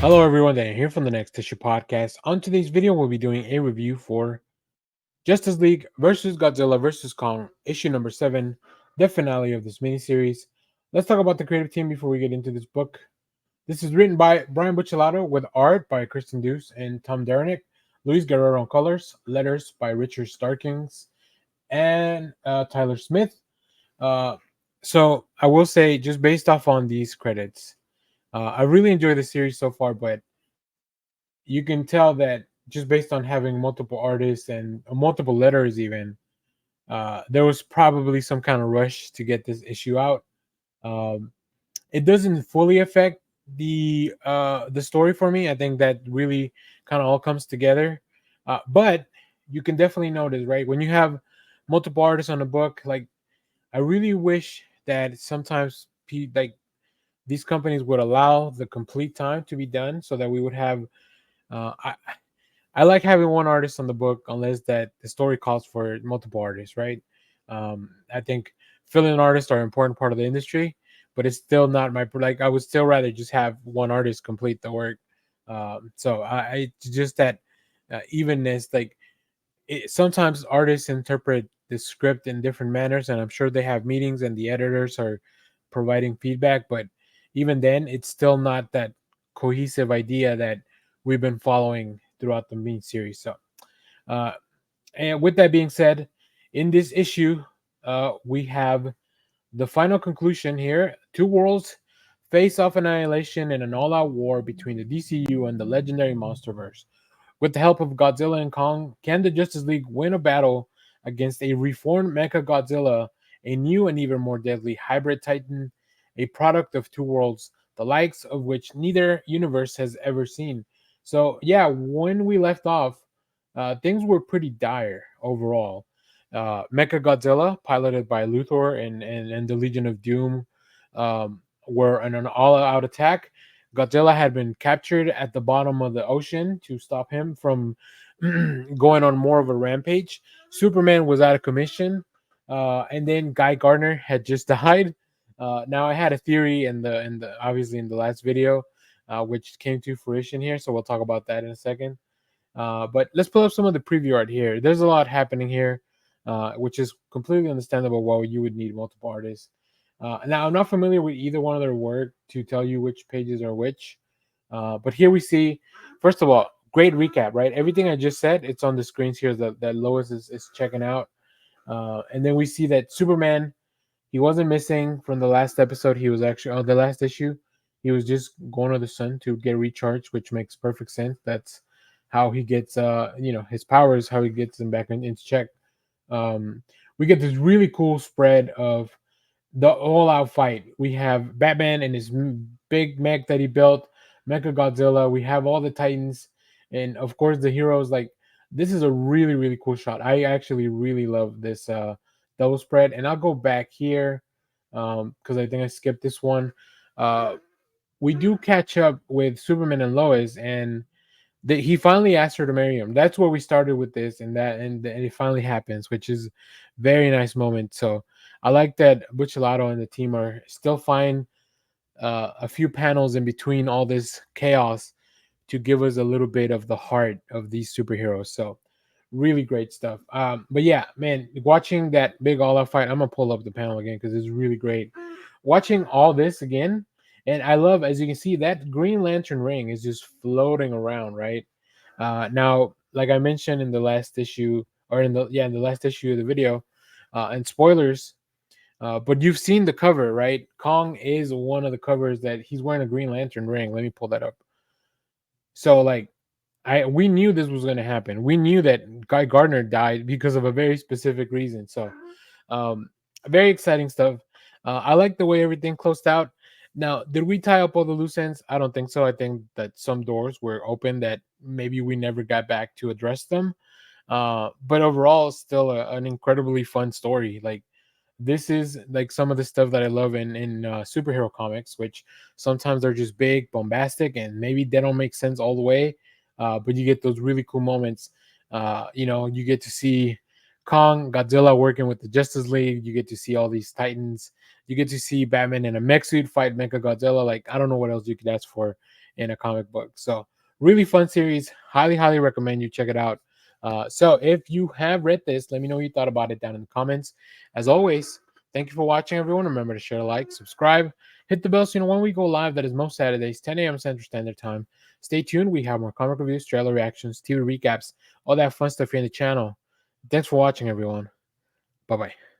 Hello everyone, Dan here from the Next Issue Podcast. On today's video, we'll be doing a review for Justice League versus Godzilla versus Kong, issue number 7, the finale of this miniseries. Let's talk about the creative team before we get into this book. This is written by Brian Buccellato with art by Kristen Duce and Tom Derenick, Luis Guerrero on colors, letters by Richard Starkings and Tyler Smith. Uh, so I will say, just based off on these credits, I really enjoy the series so far, but you can tell that just based on having multiple artists and multiple letters, even there was probably some kind of rush to get this issue out. Um, it doesn't fully affect the story for me. I think that really kind of all comes together, but you can definitely notice, right, when you have multiple artists on a book. Like, I really wish that sometimes like these companies would allow the complete time to be done so that we would have uh, I, I like having one artist on the book unless that the story calls for multiple artists, right? I think fill-in artists are an important part of the industry, but it's still not my like. I would still rather just have one artist complete the work. So I just that evenness. Like sometimes artists interpret the script in different manners, and I'm sure they have meetings and the editors are providing feedback. But even then, it's still not that cohesive idea that we've been following throughout the main series. So, uh, and with that being said, in this issue, we have the final conclusion here. Two worlds face off annihilation in an all-out war between the DCU and the legendary MonsterVerse. With the help of Godzilla and Kong, can the Justice League win a battle against a reformed Mecha Godzilla, a new and even more deadly hybrid Titan, a product of two worlds, the likes of which neither universe has ever seen? So, yeah, when we left off, things were pretty dire overall. Mecha Godzilla, piloted by Luthor and the Legion of Doom, were in an all out attack. Godzilla had been captured at the bottom of the ocean to stop him from going on more of a rampage. Superman was out of commission, and then Guy Gardner had just died. Now I had a theory in the obviously in the last video, which came to fruition here. So we'll talk about that in a second. But let's pull up some of the preview art here. There's a lot happening here, which is completely understandable why you would need multiple artists. Now, I'm not familiar with either one of their work to tell you which pages are which. But here we see, first of all, great recap, right? Everything I just said, it's on the screens here that Lois is checking out. And then we see that Superman, he wasn't missing from the last episode. He was actually, on the last issue, he was just going to the sun to get recharged, which makes perfect sense. That's how he gets, his powers, how he gets them back into check. We get this really cool spread of the all-out fight. We have Batman and his big mech that he built, Mecha Godzilla. We have all the Titans, and of course the heroes. Like, this is a really really cool shot. I actually really love this double spread, and I'll go back here because I think I skipped this one. Uh, we do catch up with Superman and Lois, and he finally asked her to marry him. That's where we started with this, and it finally happens, which is very nice moment. So I like that Buccellato and the team are still fine. A few panels in between all this chaos to give us a little bit of the heart of these superheroes. So really great stuff. But yeah, man, watching that big all-out fight, I'm gonna pull up the panel again because it's really great. Watching all this again, and I love, as you can see, that Green Lantern ring is just floating around, right? Now, like I mentioned in the last issue, or in the last issue of the video, and spoilers, but you've seen the cover, right? Kong is one of the covers that he's wearing a Green Lantern ring. Let me pull that up. So like we knew this was going to happen. We knew that Guy Gardner died because of a very specific reason. So very exciting stuff. I like the way everything closed out. Now, did we tie up all the loose ends? I don't think so. I think that some doors were open that maybe we never got back to address them. But overall, still an incredibly fun story. Like, this is like some of the stuff that I love in superhero comics, which sometimes they're just big, bombastic, and maybe they don't make sense all the way. But you get those really cool moments. You get to see Kong, Godzilla working with the Justice League. You get to see all these Titans. You get to see Batman in a mech suit fight Mecha Godzilla. Like, I don't know what else you could ask for in a comic book. So really fun series. Highly recommend you check it out. So if you have read this, let me know what you thought about it down in the comments. As always, thank you for watching, everyone. Remember to share, like, subscribe, hit the bell so you know when we go live. That is most Saturdays, 10 a.m. Central Standard Time. Stay tuned. We have more comic reviews, trailer reactions, TV recaps, all that fun stuff here in the channel. Thanks for watching, everyone. Bye-bye.